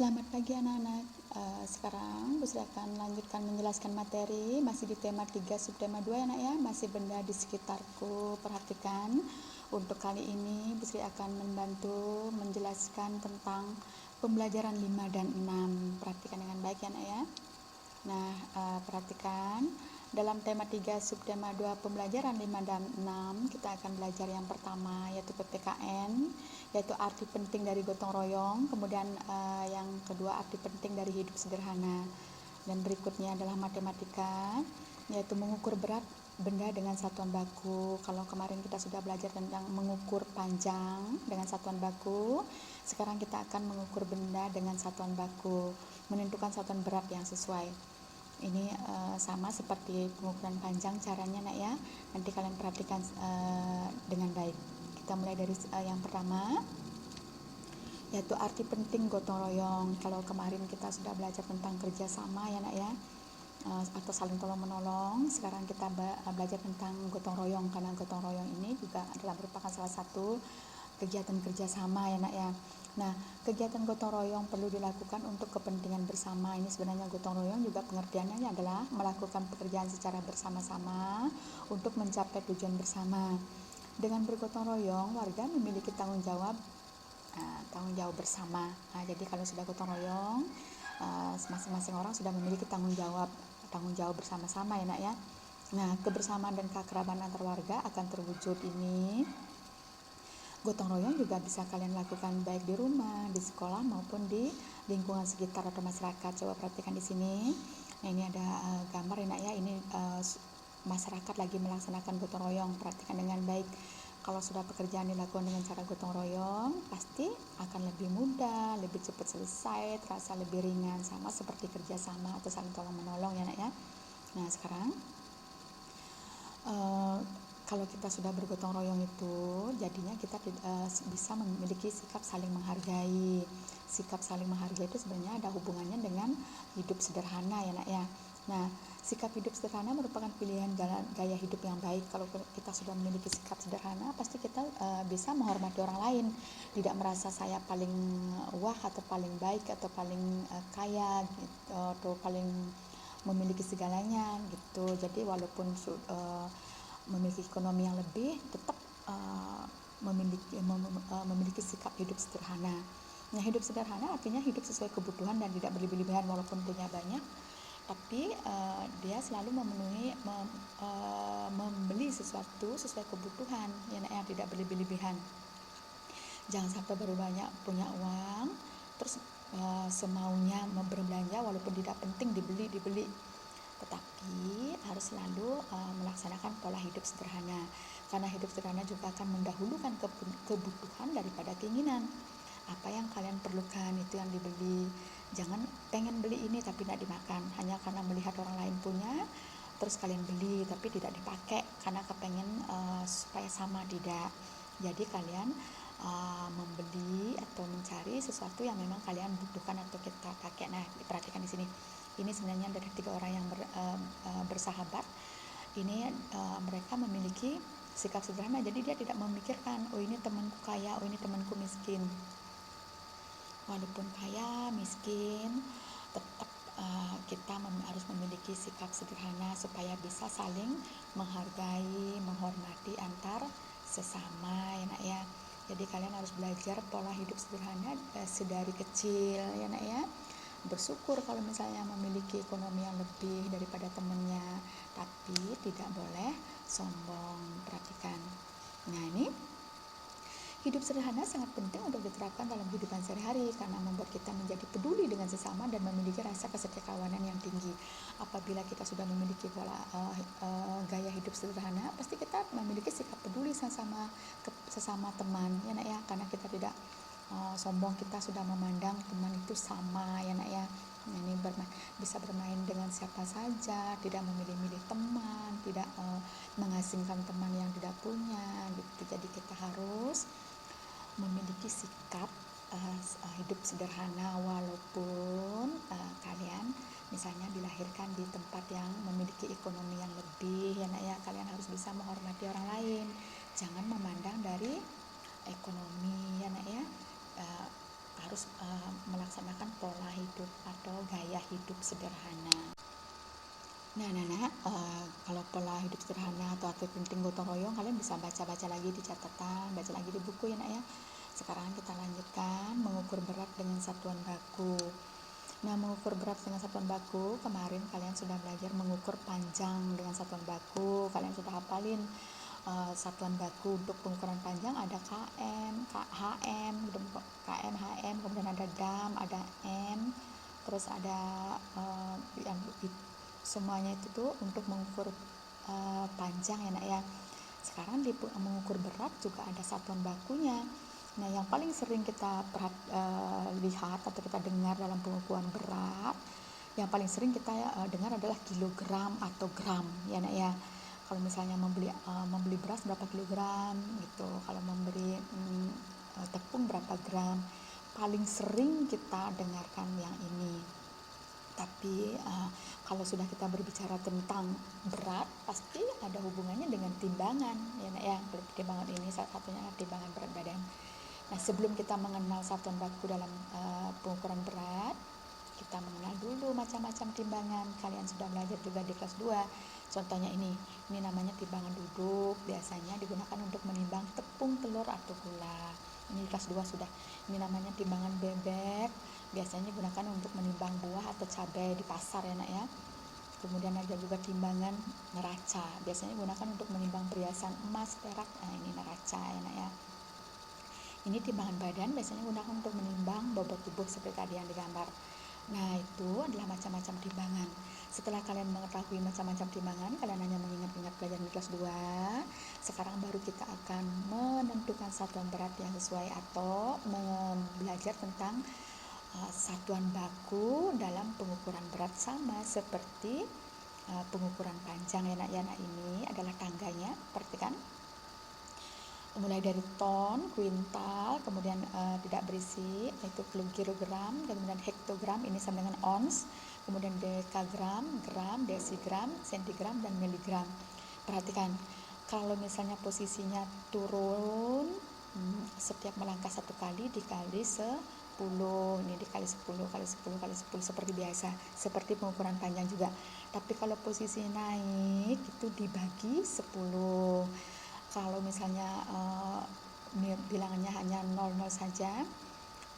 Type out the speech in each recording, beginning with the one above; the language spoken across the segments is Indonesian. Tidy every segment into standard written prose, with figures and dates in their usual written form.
Selamat pagi anak-anak. Sekarang Bu Sri akan lanjutkan menjelaskan materi masih di tema 3 subtema 2 ya nak ya, masih benda di sekitarku. Perhatikan, untuk kali ini Bu Sri akan membantu menjelaskan tentang pembelajaran 5 dan 6. Perhatikan dengan baik ya nak ya. Nah, perhatikan dalam tema 3 subtema 2 pembelajaran 5 dan 6 kita akan belajar yang pertama yaitu PPKN, yaitu arti penting dari gotong royong, kemudian yang kedua arti penting dari hidup sederhana, dan berikutnya adalah matematika, yaitu mengukur berat benda dengan satuan baku. Kalau kemarin kita sudah belajar tentang mengukur panjang dengan satuan baku, sekarang kita akan mengukur benda dengan satuan baku, menentukan satuan berat yang sesuai. Ini sama seperti pengukuran panjang caranya nak ya, nanti kalian perhatikan dengan baik. Kita mulai dari yang pertama, yaitu arti penting gotong royong. Kalau kemarin kita sudah belajar tentang kerjasama ya nak ya, atau saling tolong menolong. Sekarang kita belajar tentang gotong royong, karena gotong royong ini juga adalah merupakan salah satu kegiatan kerjasama ya nak ya. Nah, kegiatan gotong royong perlu dilakukan untuk kepentingan bersama. Ini sebenarnya gotong royong juga pengertiannya adalah melakukan pekerjaan secara bersama-sama untuk mencapai tujuan bersama. Dengan bergotong royong, warga memiliki tanggung jawab bersama. Nah, jadi kalau sudah gotong royong, masing-masing orang sudah memiliki tanggung jawab bersama-sama ya nak ya. Nah, kebersamaan dan keakraban antar warga akan terwujud. Ini gotong royong juga bisa kalian lakukan baik di rumah, di sekolah maupun di lingkungan sekitar atau masyarakat. Coba perhatikan di sini. Nah, ini ada gambar ya nak ya. Ini masyarakat lagi melaksanakan gotong royong. Perhatikan dengan baik. Kalau sudah pekerjaan dilakukan dengan cara gotong royong, pasti akan lebih mudah, lebih cepat selesai, terasa lebih ringan, sama seperti kerjasama atau saling tolong menolong ya nak ya. Nah, sekarang kalau kita sudah bergotong royong itu, jadinya kita bisa memiliki sikap saling menghargai. Sikap saling menghargai itu sebenarnya ada hubungannya dengan hidup sederhana ya nak ya. Nah, sikap hidup sederhana merupakan pilihan gaya hidup yang baik. Kalau kita sudah memiliki sikap sederhana, pasti kita bisa menghormati orang lain, tidak merasa saya paling wah atau paling baik atau paling kaya gitu, atau paling memiliki segalanya gitu. Jadi walaupun memiliki ekonomi yang lebih, tetap memiliki sikap hidup sederhana. Nah, hidup sederhana artinya hidup sesuai kebutuhan dan tidak berlebih-lebihan. Walaupun punya banyak, tapi dia selalu membeli sesuatu sesuai kebutuhan yang tidak berlebih-lebihan. Jangan sampai baru banyak punya uang terus semaunya berbelanja, walaupun tidak penting dibeli, tetapi harus selalu melaksanakan pola hidup sederhana, karena hidup sederhana juga akan mendahulukan kebutuhan daripada keinginan. Apa yang kalian perlukan itu yang dibeli. Jangan pengen beli ini tapi tidak dimakan hanya karena melihat orang lain punya, terus kalian beli tapi tidak dipakai karena kepengen supaya sama, tidak. Jadi kalian membeli atau mencari sesuatu yang memang kalian butuhkan atau kita pakai. Nah, perhatikan di sini. Ini sebenarnya dari 3 orang yang bersahabat. Ini mereka memiliki sikap sederhana. Jadi dia tidak memikirkan, oh ini temanku kaya, oh ini temanku miskin. Walaupun kaya, miskin, tetap kita harus memiliki sikap sederhana supaya bisa saling menghargai, menghormati antar sesama ya nak ya. Jadi kalian harus belajar pola hidup sederhana sedari kecil ya nak ya. Bersyukur kalau misalnya memiliki ekonomi yang lebih daripada temannya, tapi tidak boleh sombong. Perhatikan. Nah, ini hidup sederhana sangat penting untuk diterapkan dalam kehidupan sehari-hari karena membuat kita menjadi peduli dengan sesama dan memiliki rasa kesetia-kawanan yang tinggi. Apabila kita sudah memiliki pola gaya hidup sederhana, pasti kita memiliki sikap peduli sesama teman ya nak ya, karena kita tidak sombong, kita sudah memandang teman itu sama ya nak ya. Ini bisa bermain dengan siapa saja, tidak memilih-milih teman, tidak mengasingkan teman yang tidak punya gitu. Jadi kita harus memiliki sikap hidup sederhana, walaupun kalian misalnya dilahirkan di tempat yang memiliki ekonomi yang lebih ya nak ya. Kalian harus bisa menghormati orang lain, jangan memandang dari ekonomi ya nak ya. harus melaksanakan pola hidup atau gaya hidup sederhana. Nah, kalau pola hidup sederhana atau arti penting gotong royong, kalian bisa baca-baca lagi di catatan, baca lagi di buku ya nak ya. Sekarang kita lanjutkan mengukur berat dengan satuan baku. Nah, mengukur berat dengan satuan baku, kemarin kalian sudah belajar mengukur panjang dengan satuan baku. Kalian sudah hafalin satuan baku untuk pengukuran panjang ada km, hm, km, hm, kemudian ada dam, ada m, terus ada yang semuanya itu tuh untuk mengukur panjang ya nak ya. Sekarang di mengukur berat juga ada satuan bakunya. Nah, yang paling sering kita lihat atau kita dengar dalam pengukuran berat, yang paling sering kita dengar adalah kilogram atau gram ya nak ya. Kalau misalnya membeli beras berapa kilogram gitu, kalau membeli tepung berapa gram, paling sering kita dengarkan yang ini. Tapi kalau sudah kita berbicara tentang berat, pasti ada hubungannya dengan timbangan ya nak ya. Timbangan ini salah satunya timbangan berat badan. Nah, sebelum kita mengenal satuan baku dalam pengukuran berat, kita mengenal dulu macam-macam timbangan. Kalian sudah belajar juga di kelas 2. Contohnya ini namanya timbangan duduk, biasanya digunakan untuk menimbang tepung, telur atau gula. Ini kelas 2 sudah. Ini namanya timbangan bebek, biasanya digunakan untuk menimbang buah atau cabai di pasar ya nak ya. Kemudian ada juga timbangan neraca, biasanya digunakan untuk menimbang perhiasan emas, perak. Nah, ini neraca ya nak ya. Ini timbangan badan, biasanya digunakan untuk menimbang bobot tubuh seperti tadi yang digambar. Nah, itu adalah macam-macam timbangan. Setelah kalian mengetahui macam-macam timbangan, kalian hanya mengingat-ingat pelajaran di kelas 2. Sekarang baru kita akan menentukan satuan berat yang sesuai atau belajar tentang satuan baku dalam pengukuran berat, sama seperti pengukuran panjang ya nak ya. Nah, ini adalah tangganya, perhatikan. Mulai dari ton, kuintal, kemudian tidak berisi yaitu kilogram, kemudian hektogram ini sama dengan ons, kemudian dekagram, gram, desigram, sentigram, dan miligram. Perhatikan, kalau misalnya posisinya turun, setiap melangkah 1 kali dikali 10, ini dikali 10 kali 10 kali 10 seperti biasa, seperti pengukuran panjang juga. Tapi kalau posisi naik itu dibagi 10. Kalau misalnya bilangannya hanya 00 saja,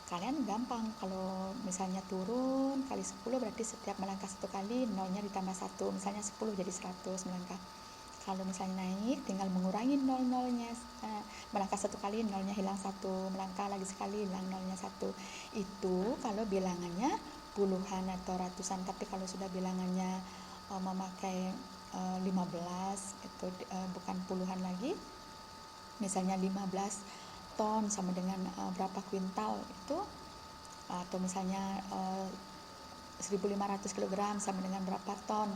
kalian gampang. Kalau misalnya turun kali 10 berarti setiap melangkah 1 kali nolnya ditambah 1, misalnya 10 jadi 100 melangkah. Kalau misalnya naik tinggal mengurangi nol-nolnya, melangkah 1 kali nolnya hilang 1, melangkah lagi sekali hilang nolnya 1. Itu kalau bilangannya puluhan atau ratusan. Tapi kalau sudah bilangannya memakai 15 itu bukan puluhan lagi, misalnya 15 ton sama dengan berapa kuintal itu, atau misalnya 1500 kg sama dengan berapa ton,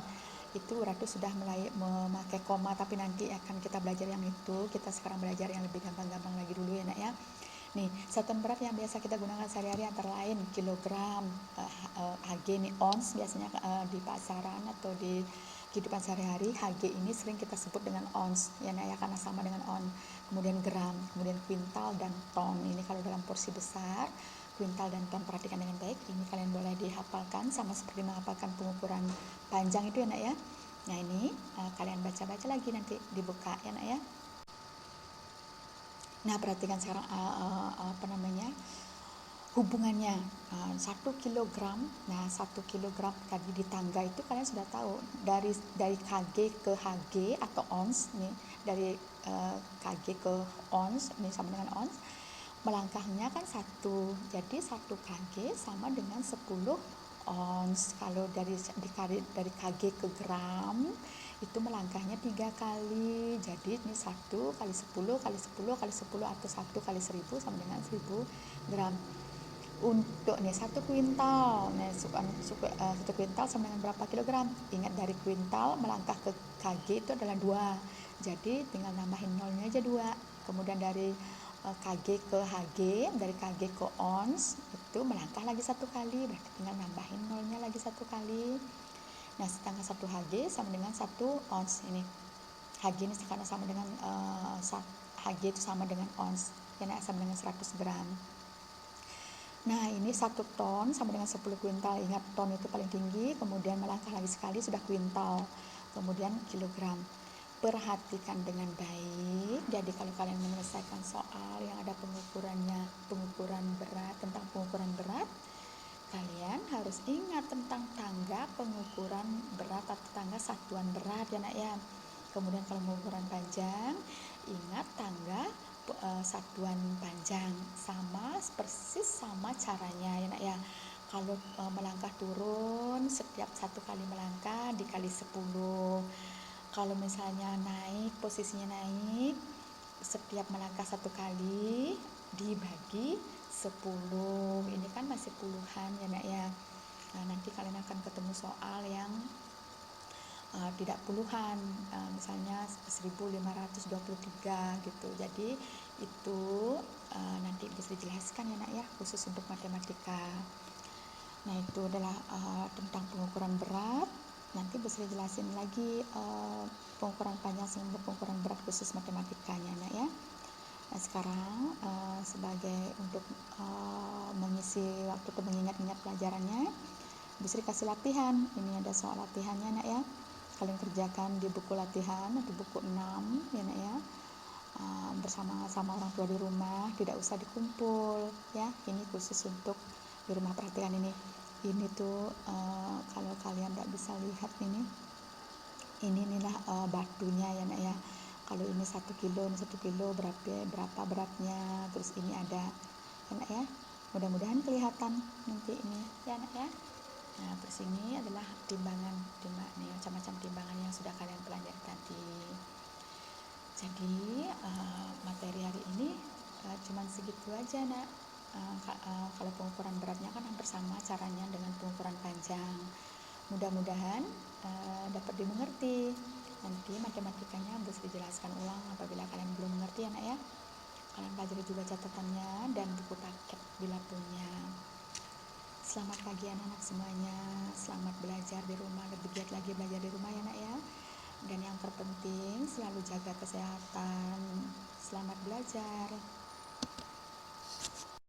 itu berarti sudah mulai memakai koma. Tapi nanti akan kita belajar yang itu. Kita sekarang belajar yang lebih gampang-gampang lagi dulu ya nak ya. Nih, satuan berat yang biasa kita gunakan sehari-hari antara lain kilogram, Hg nih, ons biasanya di pasaran atau di kehidupan sehari-hari. Hg ini sering kita sebut dengan ons ya nak ya, karena sama dengan on. Kemudian gram, kemudian kuintal dan ton. Ini kalau dalam porsi besar, kuintal dan ton, perhatikan dengan baik. Ini kalian boleh dihafalkan sama seperti menghafalkan pengukuran panjang itu ya nak ya. Nah, ini kalian baca-baca lagi nanti dibuka ya nak ya. Nah, perhatikan sekarang hubungannya 1 kilogram. Nah, 1 kilogram tadi di tangga itu kalian sudah tahu dari kg ke hg atau ons nih, dari kg ke ons ini sama dengan ons. Melangkahnya kan 1, jadi 1 kg sama dengan 10 ons. Kalau dari kg ke gram itu melangkahnya 3 kali, jadi ini 1 kali 10 kali 10 kali 10 atau 1 kali 1000 sama dengan 1000 gram. Untuk nih 1 kuintal, nih 1 kuintal sama dengan berapa kilogram? Ingat, dari kuintal melangkah ke kg itu adalah 2, jadi tinggal nambahin nolnya aja 2. Kemudian dari kg ke hg, dari kg ke ons itu melangkah lagi 1 kali, berarti tinggal nambahin nolnya lagi 1 kali. Nah, setengah 1 Hg sama dengan 1 ons ini. Hg ini karena sama dengan Hg itu sama dengan ons, karena sama dengan 100 gram. Nah, ini 1 ton sama dengan 10 kuintal. Ingat, ton itu paling tinggi, kemudian melangkah lagi sekali sudah kuintal, kemudian kilogram. Perhatikan dengan baik. Jadi kalau kalian menyelesaikan soal yang ada pengukurannya, pengukuran berat, tentang pengukuran berat, kalian harus ingat tentang tangga pengukuran berat atau tangga satuan berat ya nak ya. Kemudian kalau pengukuran panjang, ingat tangga satuan panjang, sama persis sama caranya ya nak ya. Kalau melangkah turun, setiap 1 kali melangkah dikali 10. Kalau misalnya naik, posisinya naik, setiap melangkah 1 kali dibagi 10. Ini kan masih puluhan ya nak ya. Nah, nanti kalian akan ketemu soal yang tidak puluhan, misalnya 1523 gitu. Jadi itu nanti bisa dijelaskan ya nak ya, khusus untuk matematika. Nah, itu adalah tentang pengukuran berat. Nanti bisa dijelasin lagi pengukuran panjang sehingga pengukuran berat khusus matematikanya nak ya. Nah, sekarang sebagai untuk mengisi waktu atau mengingat-ingat pelajarannya, bisa dikasih latihan. Ini ada soal latihannya nak ya. Kalian kerjakan di buku latihan atau buku 6 ya nak ya, bersama-sama orang tua di rumah, tidak usah dikumpul ya. Ini khusus untuk di rumah. Perhatikan ini tuh kalau kalian tidak bisa lihat inilah batunya ya nak ya. Kalau ini 1 kilo, ini 1 kilo berapa beratnya, terus ini ada ya nak ya. Mudah-mudahan kelihatan nanti ini ya nak ya. Nah, terus ini adalah timbangan nih, macam-macam timbangan yang sudah kalian pelajari tadi. Jadi materi hari ini cuman segitu aja nak. Kalau pengukuran beratnya kan hampir sama caranya dengan pengukuran panjang. Mudah-mudahan dapat dimengerti. Nanti matematikanya bisa dijelaskan ulang apabila kalian belum mengerti ya nak ya. Kalian pelajari juga catatannya dan buku paket bila punya. Selamat pagi anak-anak semuanya, selamat belajar di rumah, lebih giat lagi belajar di rumah ya nak ya. Dan yang terpenting selalu jaga kesehatan. Selamat belajar.